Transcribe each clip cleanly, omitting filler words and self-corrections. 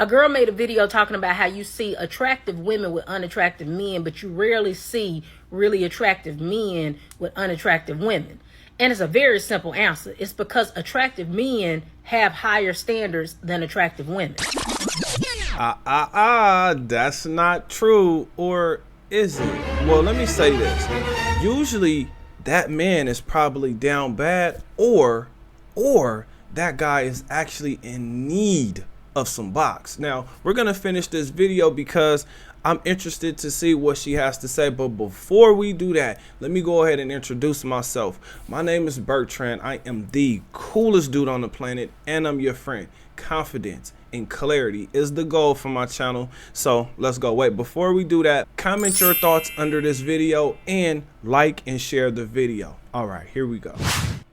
A girl made a video talking about how you see attractive women with unattractive men, but you rarely see really attractive men with unattractive women. And it's a very simple answer. It's because attractive men have higher standards than attractive women. That's not true, or is it? Well, let me say this. Usually that man is probably down bad, or that guy is actually in need of some box. Now, we're gonna finish this video because I'm interested to see what she has to say. But before we do that, let me go ahead and introduce myself. My name is Bertrand. I am the coolest dude on the planet, and I'm your friend. Confidence and clarity is the goal for my channel. So let's go. Wait, before we do that, comment your thoughts under this video and like and share the video. All right, here we go.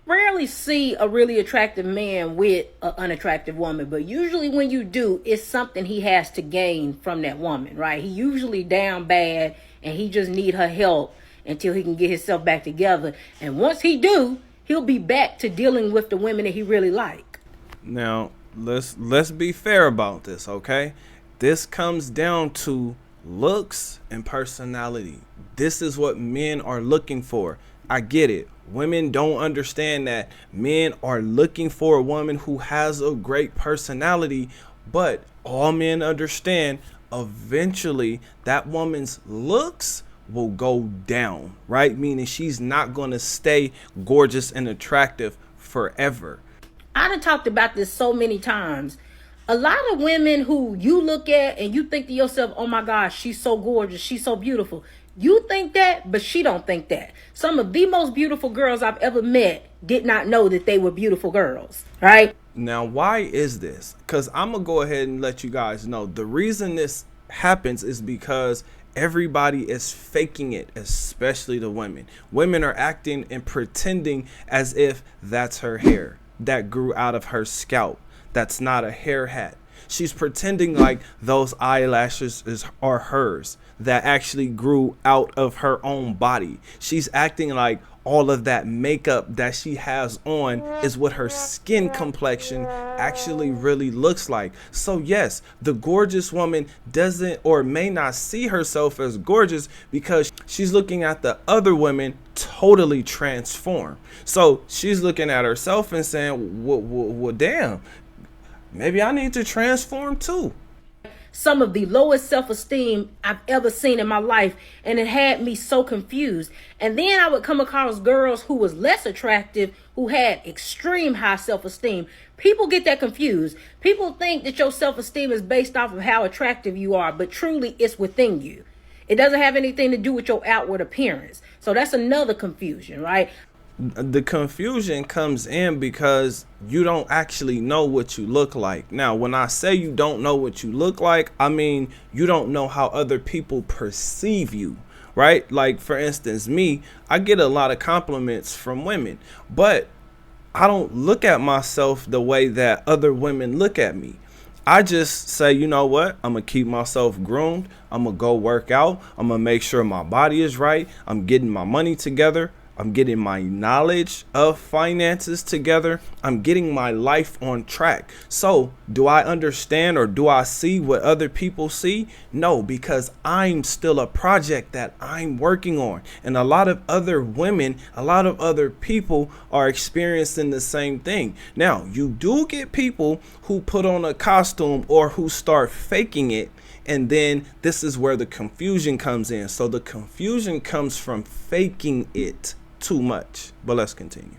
Rarely see a really attractive man with an unattractive woman, but usually when you do, it's something he has to gain from that woman, right? He usually down bad and he just need her help until he can get himself back together. And once he do, he'll be back to dealing with the women that he really like. Now, let's be fair about this, okay? This comes down to looks and personality. This is what men are looking for. I get it. Women don't understand that men are looking for a woman who has a great personality, but all men understand eventually that woman's looks will go down, right? Meaning she's not going to stay gorgeous and attractive forever. I done talked about this so many times. A lot of women who you look at and you think to yourself, oh my gosh, she's so gorgeous, she's so beautiful. You think that, but she don't think that. Some of the most beautiful girls I've ever met did not know that they were beautiful girls, right? Now, why is this? Because I'm going to go ahead and let you guys know. The reason this happens is because everybody is faking it, especially the women. Women are acting and pretending as if that's her hair that grew out of her scalp. That's not a hair hat. She's pretending like those eyelashes are hers that actually grew out of her own body. She's acting like all of that makeup that she has on is what her skin complexion actually really looks like. So yes, the gorgeous woman doesn't or may not see herself as gorgeous because she's looking at the other women totally transformed. So she's looking at herself and saying, well damn, maybe I need to transform too. Some of the lowest self-esteem I've ever seen in my life, and it had me so confused. And then I would come across girls who was less attractive, who had extreme high self-esteem. People get that confused. People think that your self-esteem is based off of how attractive you are, but truly it's within you. It doesn't have anything to do with your outward appearance. So that's another confusion, right? The confusion comes in because you don't actually know what you look like. Now, when I say you don't know what you look like, I mean you don't know how other people perceive you, right? Like, for instance, me, I get a lot of compliments from women, but I don't look at myself the way that other women look at me. I just say, you know what? I'm going to keep myself groomed. I'm going to go work out. I'm going to make sure my body is right. I'm getting my money together. I'm getting my knowledge of finances together. I'm getting my life on track. So do I understand or do I see what other people see? No, because I'm still a project that I'm working on. And a lot of other women, a lot of other people are experiencing the same thing. Now, you do get people who put on a costume or who start faking it. And then this is where the confusion comes in. So the confusion comes from faking it too much. But let's continue.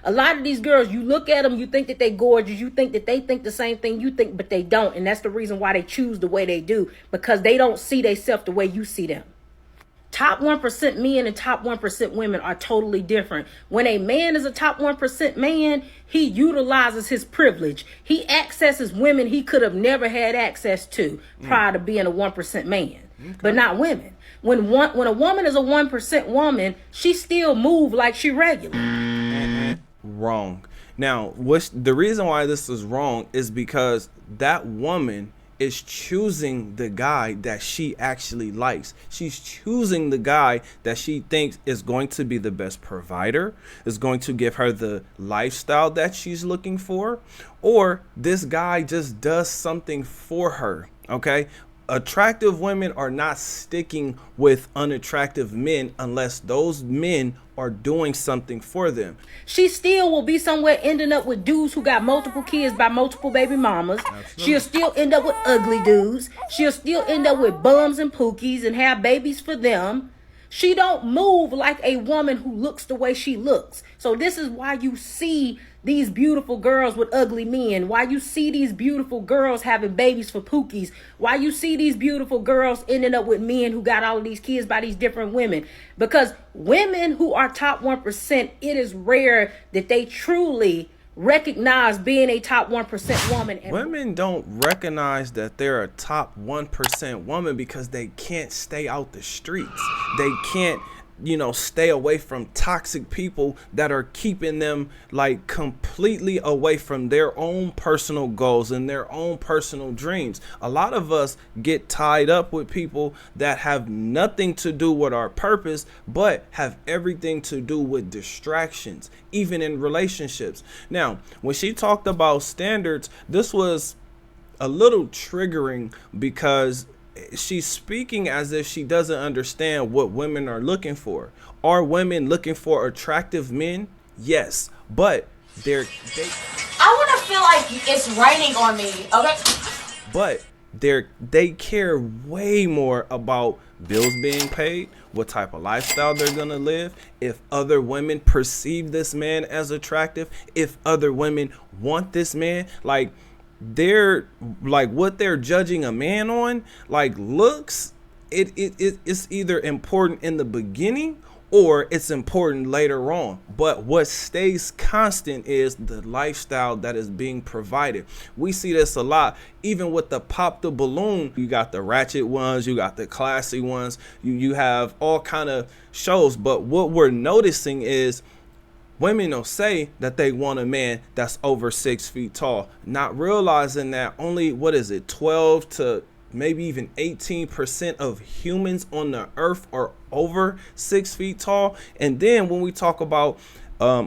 A lot of these girls, you look at them, you think that they gorgeous, you think that they think the same thing you think, but they don't. And that's the reason why they choose the way they do, because they don't see themselves the way you see them. Top 1% men and top 1% women are totally different. When a man is a top 1% man, he utilizes his privilege. He accesses women he could have never had access to prior to being a 1% man, but not women. When a woman is a 1% woman, she still move like she regular. Wrong. Now, the reason why this is wrong is because that woman is choosing the guy that she actually likes. She's choosing the guy that she thinks is going to be the best provider, is going to give her the lifestyle that she's looking for, or this guy just does something for her. Okay? Attractive women are not sticking with unattractive men unless those men are doing something for them. She still will be somewhere ending up with dudes who got multiple kids by multiple baby mamas. Absolutely. She'll still end up with ugly dudes. She'll still end up with bums and pookies and have babies for them. She don't move like a woman who looks the way she looks. So this is why you see these beautiful girls with ugly men, why you see these beautiful girls having babies for pookies, why you see these beautiful girls ending up with men who got all of these kids by these different women. Because women who are top 1%, it is rare that they truly recognize being a top 1% woman. And women don't recognize that they're a top 1% woman because they can't stay out the streets. They can't, stay away from toxic people that are keeping them like completely away from their own personal goals and their own personal dreams. A lot of us get tied up with people that have nothing to do with our purpose, but have everything to do with distractions, even in relationships. Now, when she talked about standards, this was a little triggering because she's speaking as if she doesn't understand what women are looking for. Are women looking for attractive men? Yes, but I want to feel like it's raining on me. Okay. But they care way more about bills being paid, what type of lifestyle they're gonna live, if other women perceive this man as attractive, if other women want this man. Like, they're like, what they're judging a man on, like looks, it's either important in the beginning or it's important later on. But what stays constant is the lifestyle that is being provided. We see this a lot, even with the pop the balloon. You got the ratchet ones, you got the classy ones, you have all kind of shows. But what we're noticing is women will say that they want a man that's over 6 feet tall, not realizing that only, 12 to maybe even 18% of humans on the earth are over 6 feet tall. And then when we talk about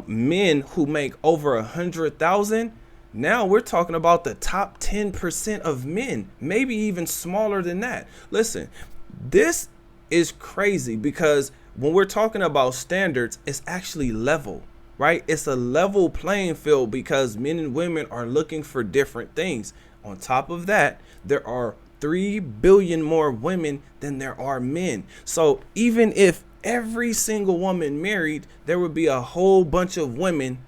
men who make over 100,000, now we're talking about the top 10% of men, maybe even smaller than that. Listen, this is crazy because when we're talking about standards, it's actually level. Right? It's a level playing field because men and women are looking for different things. On top of that, there are 3 billion more women than there are men. So even if every single woman married, there would be a whole bunch of women.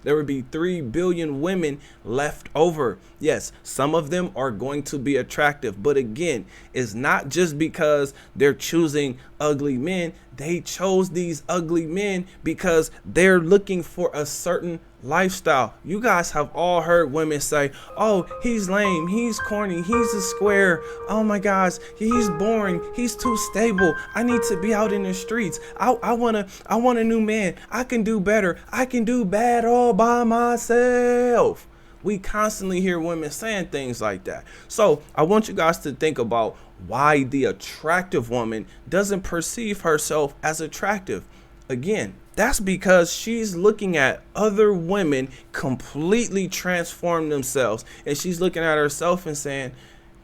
There would be 3 billion women left over. Yes, some of them are going to be attractive. But again, it's not just because they're choosing ugly men. They chose these ugly men because they're looking for a certain lifestyle. You guys have all heard women say, oh, he's lame, he's corny, he's a square, oh my gosh, he's boring, he's too stable, I need to be out in the streets, I want a new man, I can do better, I can do bad all by myself. We constantly hear women saying things like that. So I want you guys to think about why the attractive woman doesn't perceive herself as attractive. Again, that's because she's looking at other women completely transform themselves, and she's looking at herself and saying,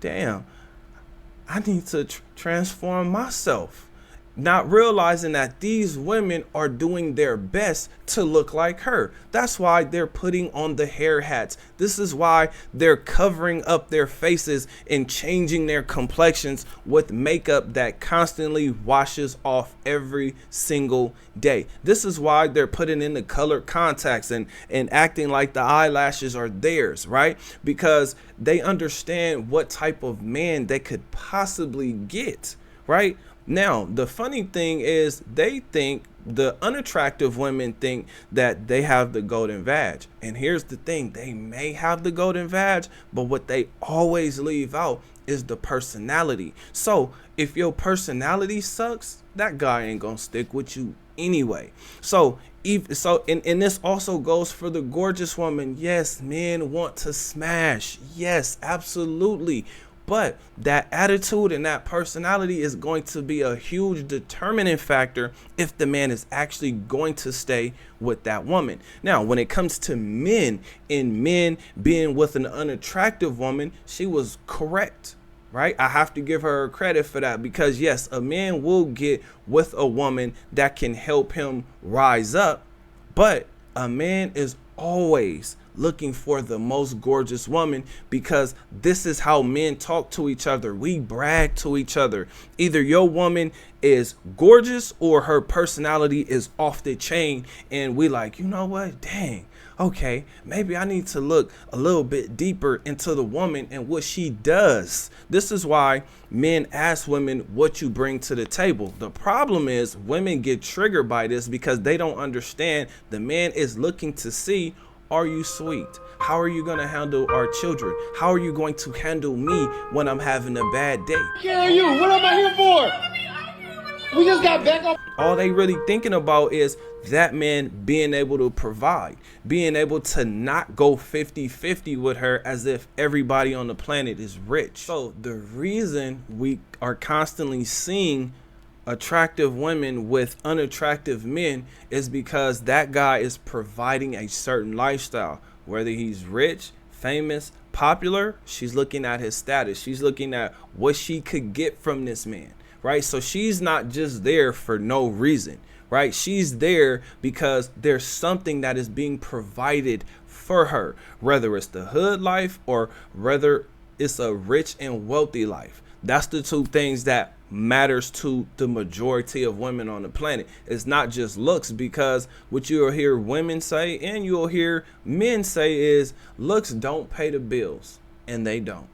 damn, I need to transform myself. Not realizing that these women are doing their best to look like her. That's why they're putting on the hair hats. This is why they're covering up their faces and changing their complexions with makeup that constantly washes off every single day. This is why they're putting in the colored contacts and acting like the eyelashes are theirs, right? Because they understand what type of man they could possibly get, right? Now, the funny thing is the unattractive women think that they have the golden vag. And here's the thing, they may have the golden vag, but what they always leave out is the personality. So if your personality sucks, that guy ain't gonna stick with you anyway. And this also goes for the gorgeous woman. Yes, men want to smash. Yes, absolutely. But that attitude and that personality is going to be a huge determining factor if the man is actually going to stay with that woman. Now, when it comes to men and men being with an unattractive woman, she was correct. Right? I have to give her credit for that, because yes, a man will get with a woman that can help him rise up, but a man is always looking for the most gorgeous woman, because this is how men talk to each other. We brag to each other. Either your woman is gorgeous or her personality is off the chain, and we like, you know what? Dang. Okay, maybe I need to look a little bit deeper into the woman and what she does. This is why men ask women what you bring to the table. The problem is women get triggered by this because they don't understand the man is looking to see, are you sweet? How are you going to handle our children? How are you going to handle me when I'm having a bad day? Care you? What am I here for? We just got back up. All they really thinking about is that man being able to provide, being able to not go 50-50 with her as if everybody on the planet is rich. So the reason we are constantly seeing attractive women with unattractive men is because that guy is providing a certain lifestyle. Whether he's rich, famous, popular, she's looking at his status. She's looking at what she could get from this man, right? So she's not just there for no reason, right? She's there because there's something that is being provided for her, whether it's the hood life or whether it's a rich and wealthy life. That's the two things that matters to the majority of women on the planet. It's not just looks, because what you'll hear women say and you'll hear men say is looks don't pay the bills, and they don't.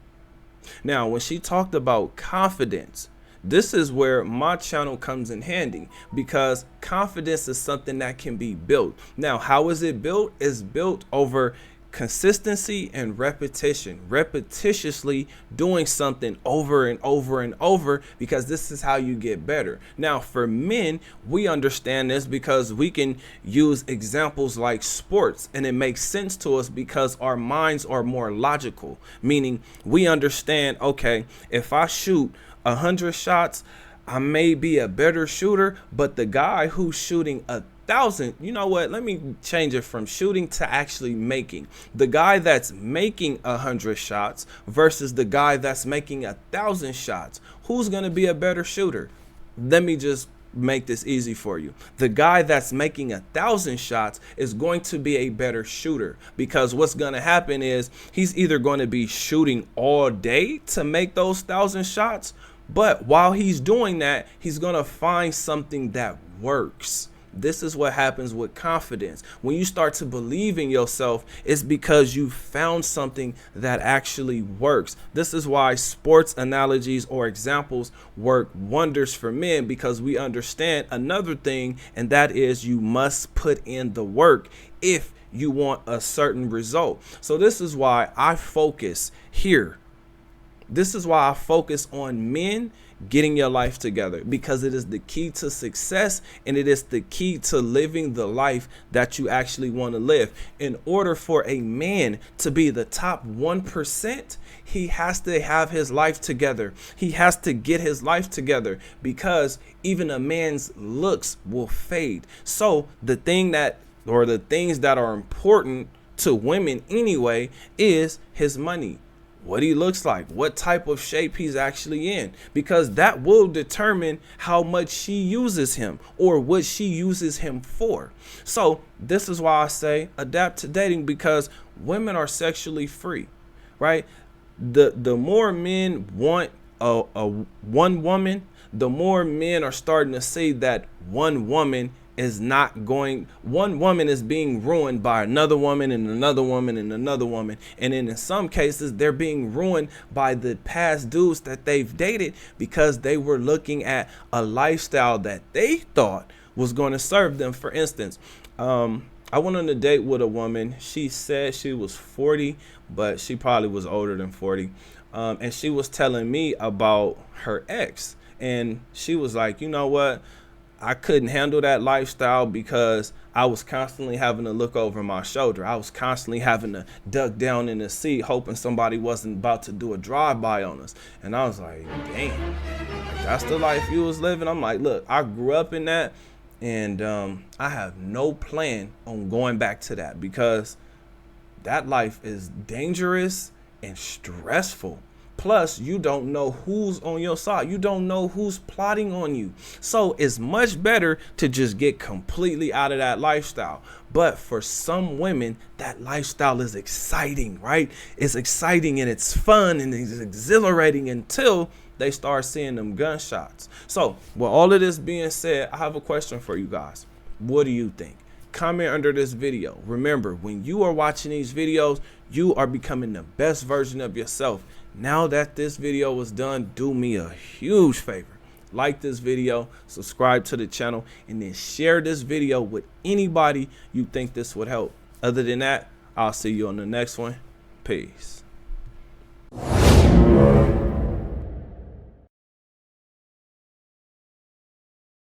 Now, when she talked about confidence, this is where my channel comes in handy, because confidence is something that can be built. Now, how is it built? It's built over consistency and repetition, repetitiously doing something over and over and over, because this is how you get better. Now, for men, we understand this because we can use examples like sports, and it makes sense to us because our minds are more logical, meaning we understand, okay, if I shoot 100 shots, I may be a better shooter, but the guy who's shooting 1,000, you know what? Let me change it from shooting to actually making. The guy that's making 100 shots versus the guy that's making 1,000 shots. Who's going to be a better shooter? Let me just make this easy for you. The guy that's making 1,000 shots is going to be a better shooter, because what's going to happen is he's either going to be shooting all day to make those 1,000 shots, but while he's doing that, he's going to find something that works. This is what happens with confidence. When you start to believe in yourself, it's because you found something that actually works. This is why sports analogies or examples work wonders for men, because we understand another thing, and that is you must put in the work if you want a certain result. So this is why I focus here. This is why I focus on men getting your life together, because it is the key to success, and it is the key to living the life that you actually want to live. In order for a man to be the top 1%, he has to have his life together. He has to get his life together, because even a man's looks will fade. So the thing that, or the things that are important to women anyway, is his money, what he looks like, what type of shape he's actually in, because that will determine how much she uses him or what she uses him for. So this is why I say adapt to dating, because women are sexually free, right? The more men want a one woman, the more men are starting to see that one woman is not going, one woman is being ruined by another woman and another woman and another woman. And in some cases, they're being ruined by the past dudes that they've dated, because they were looking at a lifestyle that they thought was going to serve them. For instance, I went on a date with a woman. She said she was 40, but she probably was older than 40. And she was telling me about her ex. And she was like, you know what? I couldn't handle that lifestyle because I was constantly having to look over my shoulder. I was constantly having to duck down in the seat, hoping somebody wasn't about to do a drive-by on us. And I was like, damn, that's the life you was living. I'm like, look, I grew up in that, and I have no plan on going back to that because that life is dangerous and stressful. Plus, you don't know who's on your side. You don't know who's plotting on you. So it's much better to just get completely out of that lifestyle. But for some women, that lifestyle is exciting, right? It's exciting and it's fun and it's exhilarating until they start seeing them gunshots. So with all of this being said, I have a question for you guys. What do you think? Comment under this video. Remember, when you are watching these videos, you are becoming the best version of yourself. Now that this video was done, do me a huge favor. Like this video, subscribe to the channel, and then share this video with anybody you think this would help. Other than that, I'll see you on the next one. Peace.